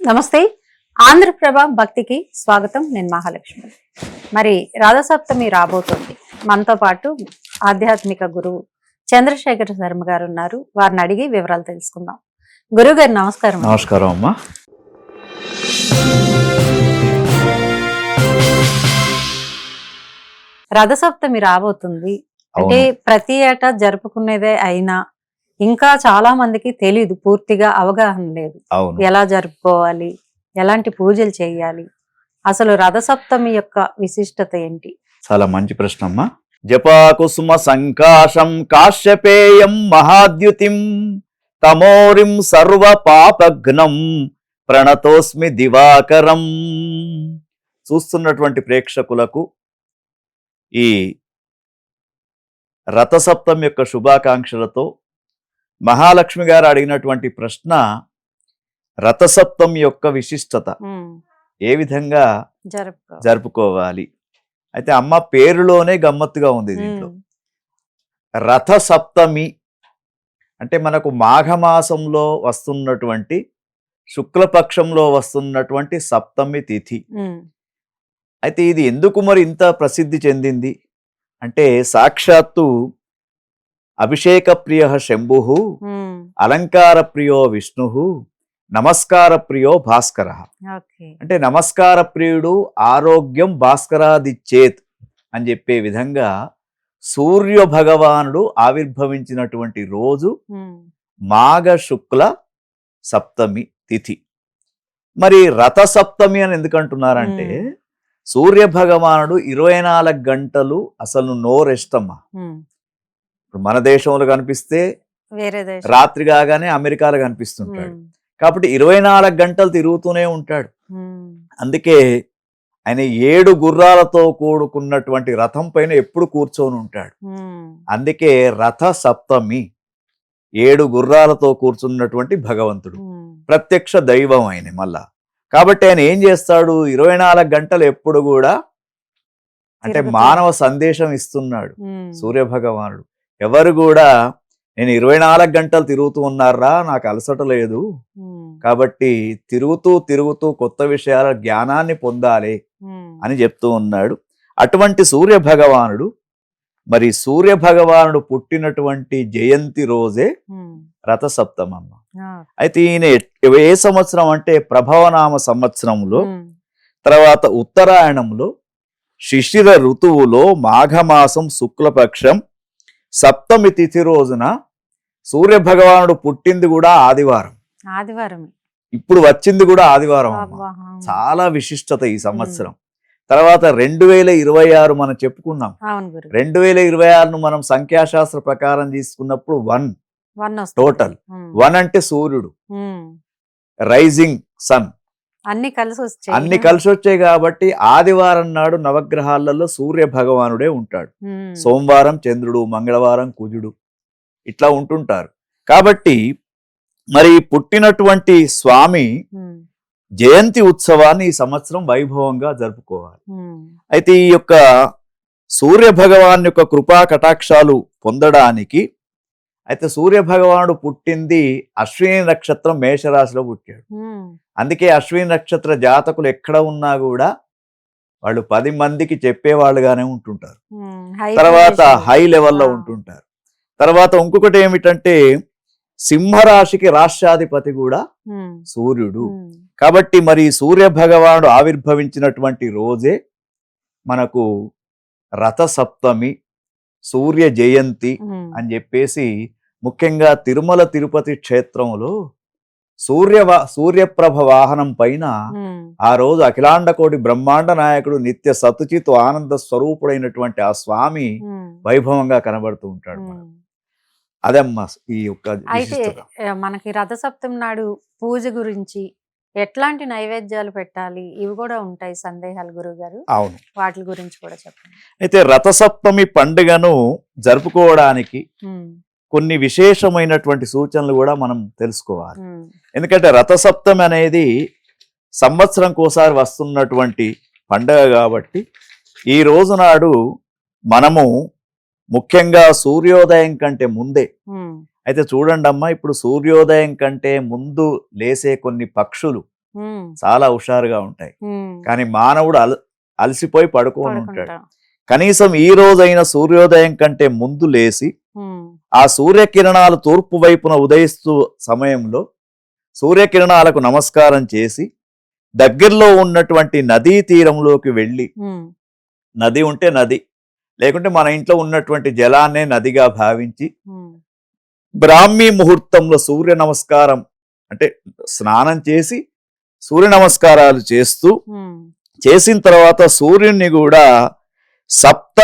నమస్తే. ఆంధ్రప్రభ భక్తికి స్వాగతం. నేను మహాలక్ష్మి. మరి రథసప్తమి రాబోతుంది. మనతో పాటు ఆధ్యాత్మిక గురువు చంద్రశేఖర శర్మ గారు ఉన్నారు. వారిని అడిగి వివరాలు తెలుసుకుందాం. గురువు గారు నమస్కారం. నమస్కారం అమ్మా. రథసప్తమి రాబోతుంది అంటే ప్రతి ఏటా జరుపుకునేదే అయినా ఇంకా చాలా మందికి తెలీదు, పూర్తిగా అవగాహన లేదు. ఎలా జరుపుకోవాలి, ఎలాంటి పూజలు చేయాలి, అసలు రథసప్తమి యొక్క విశిష్టత ఏంటి? చాలా మంచి ప్రశ్న అమ్మా. జపాకుసుమ సంకాశం కాశ్యపేయం మహాద్యుతిం తమోరిం సర్వ పాపఘ్నం ప్రణతోస్మి దివాకరం. చూస్తున్నటువంటి ప్రేక్షకులకు ఈ రథసప్తమి యొక్క శుభాకాంక్షలతో మహాలక్ష్మి గారు అడిగినటువంటి ప్రశ్న రథసప్తమి యొక్క విశిష్టత ఏ విధంగా జరుపుకోవాలి. అయితే అమ్మ పేరులోనే గమ్మత్తుగా ఉంది. దీంట్లో రథసప్తమి అంటే మనకు మాఘమాసంలో వస్తున్నటువంటి శుక్లపక్షంలో వస్తున్నటువంటి సప్తమి తిథి. అయితే ఇది ఎందుకు మరి ఇంత ప్రసిద్ధి చెందింది అంటే సాక్షాత్తు అభిషేక ప్రియ శంభు, అలంకార ప్రియో విష్ణు, నమస్కార ప్రియో భాస్కర. అంటే నమస్కార ప్రియుడు ఆరోగ్యం భాస్కరాదిచ్చేత్ అని చెప్పే విధంగా సూర్య భగవానుడు ఆవిర్భవించినటువంటి రోజు మాఘ శుక్ల సప్తమి తిథి. మరి రథ సప్తమి అని ఎందుకంటున్నారంటే సూర్య భగవానుడు 24 గంటలు అసలు నో రెస్ట్ అమ్మా. ఇప్పుడు మన దేశంలో కనిపిస్తే రాత్రి కాగానే అమెరికాలో కనిపిస్తుంటాడు. కాబట్టి 24 గంటలు తిరుగుతూనే ఉంటాడు. అందుకే ఆయన 7 గుర్రాలతో కూడుకున్నటువంటి రథం పైన ఎప్పుడు కూర్చొని ఉంటాడు. అందుకే రథ సప్తమి, 7 గుర్రాలతో కూర్చున్నటువంటి భగవంతుడు, ప్రత్యక్ష దైవం ఆయన. మళ్ళా కాబట్టి ఆయన ఏం చేస్తాడు, 24 గంటలు ఎప్పుడు కూడా అంటే మానవ సందేశం ఇస్తున్నాడు సూర్య భగవానుడు. ఎవరు కూడా నేను 24 గంటలు తిరుగుతూ ఉన్నారా, నాకు అలసట లేదు, కాబట్టి తిరుగుతూ తిరుగుతూ కొత్త విషయాల జ్ఞానాన్ని పొందాలి అని చెప్తూ ఉన్నాడు. అటువంటి సూర్య భగవానుడు, మరి సూర్య భగవానుడు పుట్టినటువంటి జయంతి రోజే రథసప్తమమ్మ. అయితే ఈయన ఏ సంవత్సరం అంటే ప్రభవనామ సంవత్సరంలో, తర్వాత ఉత్తరాయణంలో, శిశిర ఋతువులో, మాఘమాసం శుక్లపక్షం సప్తమి తిథి రోజున సూర్య భగవానుడు పుట్టింది కూడా ఆదివారం. ఇప్పుడు వచ్చింది కూడా ఆదివారం. చాలా విశిష్టత ఈ సంవత్సరం. తర్వాత 2026 మనం చెప్పుకున్నాం. 2026ను మనం సంఖ్యాశాస్త్ర ప్రకారం తీసుకున్నప్పుడు 1 టోటల్. 1 అంటే సూర్యుడు, రైజింగ్ సన్, అన్ని కలిసి వచ్చాయి. కాబట్టి ఆదివారం నాడు నవగ్రహాలలో సూర్య భగవానుడే ఉంటాడు. సోమవారం చంద్రుడు, మంగళవారం కుజుడు, ఇట్లా ఉంటుంటారు. కాబట్టి మరి పుట్టినటువంటి స్వామి జయంతి ఉత్సవాన్ని ఈ సంవత్సరం వైభవంగా జరుపుకోవాలి. అయితే ఈ యొక్క సూర్య భగవాన్ యొక్క కృపా కటాక్షాలు పొందడానికి, అయితే సూర్య భగవానుడు పుట్టింది అశ్విని నక్షత్రం మేషరాశిలో పుట్టాడు. అందుకే అశ్విని నక్షత్ర జాతకులు ఎక్కడ ఉన్నా కూడా వాళ్ళు 10 మందికి చెప్పేవాళ్ళుగానే ఉంటుంటారు. తర్వాత హై లెవెల్లో ఉంటుంటారు. తర్వాత ఇంకొకటి ఏమిటంటే సింహరాశికి రాష్ట్రాధిపతి కూడా సూర్యుడు. కాబట్టి మరి సూర్య భగవానుడు ఆవిర్భవించినటువంటి రోజే మనకు రథ సప్తమి, సూర్య జయంతి అని చెప్పేసి ముఖ్యంగా తిరుమల తిరుపతి క్షేత్రంలో సూర్యప్రభ వాహనం పైన ఆ రోజు అఖిలాండ కోటి బ్రహ్మాండ నాయకుడు నిత్య సతుచిత్ ఆనంద స్వరూపుడైనటువంటి ఆ స్వామి వైభవంగా కనబడుతూ ఉంటాడు. అదమ్మా ఈ యొక్క. అయితే మనకి రథసప్తమి నాడు పూజ గురించి ఎట్లాంటి నైవేద్యాలు పెట్టాలి, ఇవి కూడా ఉంటాయి సందేహాలు గురువు గారు. అవును, వాటి గురించి కూడా చెప్పండి. అయితే రథసప్తమి పండుగను జరుపుకోవడానికి కొన్ని విశేషమైనటువంటి సూచనలు కూడా మనం తెలుసుకోవాలి. ఎందుకంటే రథసప్తమి అనేది సంవత్సరంకోసారి వస్తున్నటువంటి పండుగ కాబట్టి ఈ రోజు నాడు మనము ముఖ్యంగా సూర్యోదయం కంటే ముందే, అయితే చూడండి అమ్మా, ఇప్పుడు సూర్యోదయం కంటే ముందు లేసే కొన్ని పక్షులు చాలా హుషారుగా ఉంటాయి. కానీ మానవుడు అలసిపోయి పడుకొని ఉంటాడు. కనీసం ఈ రోజైన సూర్యోదయం కంటే ముందు లేసి ఆ సూర్యకిరణాలు తూర్పు వైపున ఉదయిస్తూ సమయంలో సూర్యకిరణాలకు నమస్కారం చేసి దగ్గరలో ఉన్నటువంటి నదీ తీరంలోకి వెళ్ళి, నది ఉంటే నది, లేకుంటే మన ఇంట్లో ఉన్నటువంటి జలాన్నే నదిగా భావించి బ్రాహ్మీ ముహూర్తంలో సూర్య నమస్కారం అంటే స్నానం చేసి సూర్య నమస్కారాలు చేసిన తర్వాత సూర్యుని కూడా సప్త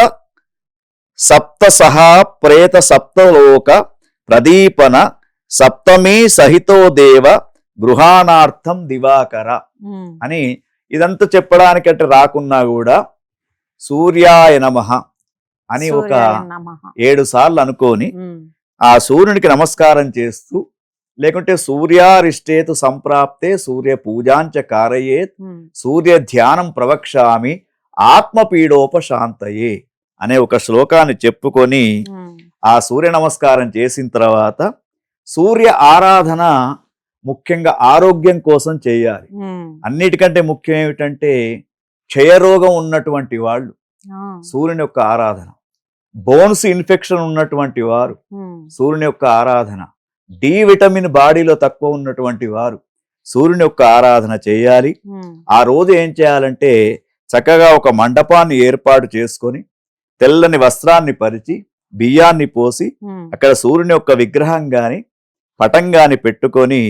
సహా ప్రేత సప్తలోక ప్రదీపన సప్తమీ సహితో దేవ గృహాణార్థం దివాకర అని ఇదంతా చెప్పడానికంటే రాకున్నా కూడా సూర్యాయ నమః అని ఒక 7 సార్లు అనుకొని ఆ సూర్యునికి నమస్కారం చేస్తూ, లేకుంటే సూర్యారిష్టేతు సంప్రాప్తే సూర్య పూజాంచ కారయేత్ సూర్య ధ్యానం ప్రవక్ష్యామి ఆత్మపీడోపశాంతయే అనే ఒక శ్లోకాన్ని చెప్పుకొని ఆ సూర్య నమస్కారం చేసిన తర్వాత సూర్య ఆరాధన ముఖ్యంగా ఆరోగ్యం కోసం చేయాలి. అన్నిటికంటే ముఖ్యం ఏమిటంటే క్షయరోగం ఉన్నటువంటి వాళ్ళు సూర్యుని యొక్క ఆరాధన, బోన్స్ ఇన్ఫెక్షన్ ఉన్నటువంటి వారు సూర్యుని యొక్క ఆరాధన, డి విటమిన్ బాడీలో తక్కువ ఉన్నటువంటి వారు సూర్యుని యొక్క ఆరాధన చేయాలి. ఆ రోజు ఏం చేయాలంటే చక్కగా ఒక మండపాన్ని ఏర్పాటు చేసుకొని తెల్లని వస్త్రాన్ని పరిచి బియ్యాన్ని పోసి అక్కడ సూర్యుని యొక్క విగ్రహం గాని పటం గాని పెట్టుకొని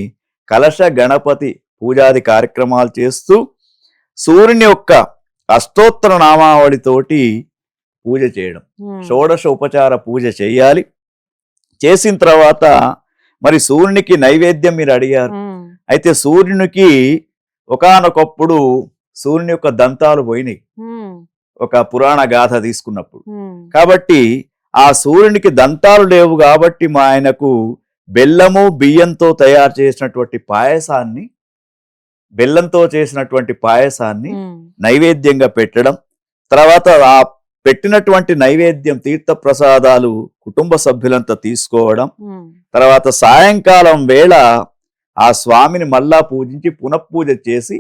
కలశ గణపతి పూజాది కార్యక్రమాలు చేస్తూ సూర్యుని యొక్క అష్టోత్తర నామావళితోటి పూజ చేయడం, షోడశ ఉపచార పూజ చేయాలి. చేసిన తర్వాత మరి సూర్యునికి నైవేద్యం మీరు అడిగారు. అయితే సూర్యునికి ఒకానొకప్పుడు సూర్యుని యొక్క దంతాలు పోయినాయి ఒక పురాణ గాథ తీసుకున్నప్పుడు. కాబట్టి ఆ సూర్యునికి దంతాలు లేవు కాబట్టి మా ఆయనకు బెల్లము బియ్యంతో తయారు చేసినటువంటి పాయసాన్ని, బెల్లంతో చేసినటువంటి పాయసాన్ని నైవేద్యంగా పెట్టడం, తర్వాత ఆ పెట్టినటువంటి నైవేద్యం తీర్థ ప్రసాదాలు కుటుంబ సభ్యులంతా తీసుకోవడం, తర్వాత సాయంకాలం వేళ ఆ స్వామిని మళ్ళా పూజించి పునఃపూజ చేసి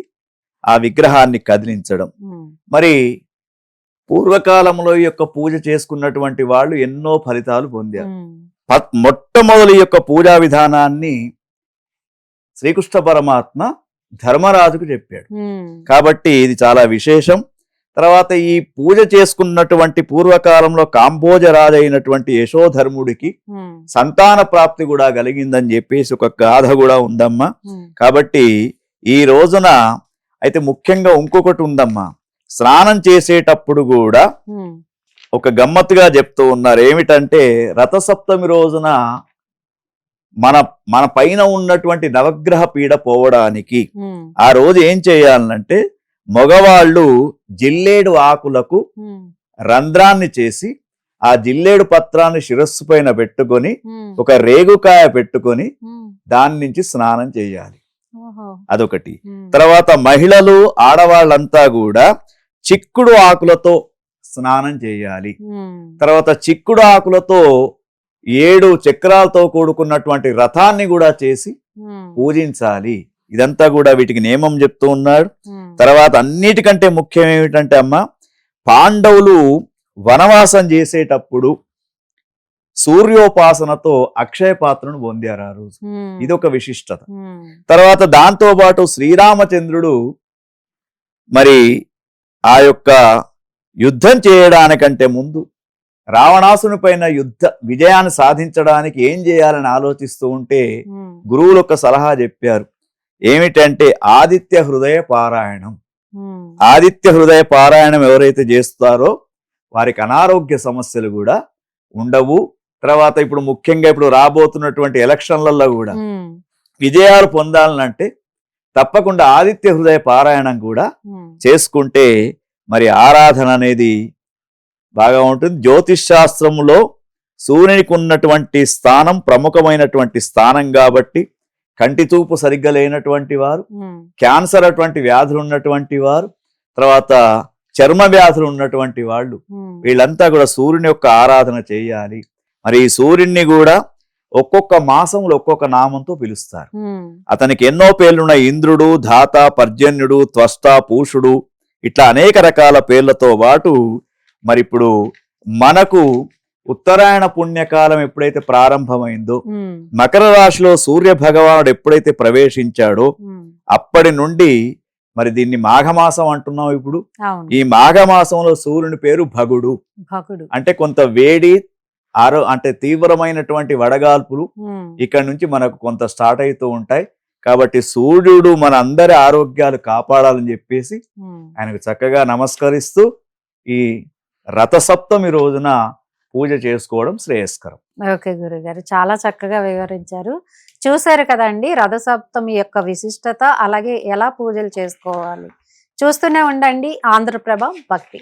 ఆ విగ్రహాన్ని కదిలించడం. మరి పూర్వకాలంలో ఈ యొక్క పూజ చేసుకున్నటువంటి వాళ్ళు ఎన్నో ఫలితాలు పొందారు. మొట్టమొదటి యొక్క పూజా విధానాన్ని శ్రీకృష్ణ పరమాత్మ ధర్మరాజుకు చెప్పాడు. కాబట్టి ఇది చాలా విశేషం. తర్వాత ఈ పూజ చేసుకున్నటువంటి పూర్వకాలంలో కాంబోజరాజు అయినటువంటి యశోధర్ముడికి సంతాన ప్రాప్తి కూడా కలిగిందని చెప్పేసి ఒక గాథ కూడా ఉందమ్మా. కాబట్టి ఈ రోజున అయితే ముఖ్యంగా ఇంకొకటి ఉందమ్మా, స్నానం చేసేటప్పుడు కూడా ఒక గమ్మత్తుగా చెప్తూ ఉన్నారు. ఏమిటంటే రథసప్తమి రోజున మన పైన ఉన్నటువంటి నవగ్రహ పీడ పోవడానికి ఆ రోజు ఏం చేయాలంటే మగవాళ్ళు జిల్లేడు ఆకులకు రంధ్రాన్ని చేసి ఆ జిల్లేడు పత్రాన్ని శిరస్సు పైన పెట్టుకొని ఒక రేగుకాయ పెట్టుకొని దాని నుంచి స్నానం చేయాలి. అదొకటి. తర్వాత మహిళలు ఆడవాళ్ళంతా కూడా చిక్కుడు ఆకులతో స్నానం చేయాలి. తర్వాత చిక్కుడు ఆకులతో 7 చక్రాలతో కూడుకున్నటువంటి రథాన్ని కూడా చేసి పూజించాలి. ఇదంతా కూడా వీటికి నియమం చెప్తూ ఉన్నాడు. తర్వాత అన్నిటికంటే ముఖ్యం ఏమిటంటే అమ్మ, పాండవులు వనవాసం చేసేటప్పుడు సూర్యోపాసనతో అక్షయ పాత్రను పొందారు ఆ రోజు. ఇదొక విశిష్టత. తర్వాత దాంతో పాటు శ్రీరామచంద్రుడు మరి ఆ యొక్క యుద్ధం చేయడానికంటే ముందు రావణాసుని పైన విజయాన్ని సాధించడానికి ఏం చేయాలని ఆలోచిస్తూ ఉంటే గురువులు ఒక సలహా చెప్పారు. ఏమిటంటే ఆదిత్య హృదయ పారాయణం. ఆదిత్య హృదయ పారాయణం ఎవరైతే చేస్తారో వారికి అనారోగ్య సమస్యలు కూడా ఉండవు. తర్వాత ఇప్పుడు ముఖ్యంగా ఇప్పుడు రాబోతున్నటువంటి ఎలక్షన్లలో కూడా విజయాలు పొందాలనంటే తప్పకుండా ఆదిత్య హృదయ పారాయణం కూడా చేసుకుంటే మరి ఆరాధన అనేది బాగా ఉంటుంది. జ్యోతిష్ శాస్త్రంలో సూర్యునికి ఉన్నటువంటి స్థానం ప్రముఖమైనటువంటి స్థానం కాబట్టి కంటి చూపు సరిగ్గా లేనటువంటి వారు, క్యాన్సర్ అటువంటి వ్యాధులు ఉన్నటువంటి వారు, తర్వాత చర్మ వ్యాధులు ఉన్నటువంటి వాళ్ళు, వీళ్ళంతా కూడా సూర్యుని యొక్క ఆరాధన చేయాలి. మరి ఈ సూర్యుడిని కూడా ఒక్కొక్క మాసంలో ఒక్కొక్క నామంతో పిలుస్తారు. ఉమ్, అతనికి ఎన్నో పేర్లున్న ఇంద్రుడు, ధాత, పర్జన్యుడు, త్వష్ట, పూషుడు, ఇట్లా అనేక రకాల పేర్లతో పాటు మరి ఇప్పుడు మనకు ఉత్తరాయణ పుణ్యకాలం ఎప్పుడైతే ప్రారంభమైందో, ఉమ్, మకర రాశిలో సూర్య భగవానుడు ఎప్పుడైతే ప్రవేశించాడో ఉమ్, అప్పటి నుండి మరి దీన్ని మాఘమాసం అంటున్నాం. ఇప్పుడు అవును. ఈ మాఘమాసంలో సూర్యుని పేరు భగుడు. భగుడు. అంటే కొంత వేడి అంటే తీవ్రమైనటువంటి వడగాల్పులు ఉమ్, ఇక్కడ నుంచి మనకు కొంత స్టార్ట్ అవుతూ ఉంటాయి. కాబట్టి సూర్యుడు మన అందరి ఆరోగ్యాలు కాపాడాలని చెప్పేసి ఉమ్. ఆయనకు చక్కగా నమస్కరిస్తూ ఈ రథసప్తమి రోజున పూజ చేసుకోవడం శ్రేయస్కరం. ఓకే గురుగారు, చాలా చక్కగా వివరించారు. చూశారు కదండి రథసప్తమి యొక్క విశిష్టత, అలాగే ఎలా పూజలు చేసుకోవాలి. చూస్తూనే ఉండండి ఆంధ్రప్రభ భక్తి.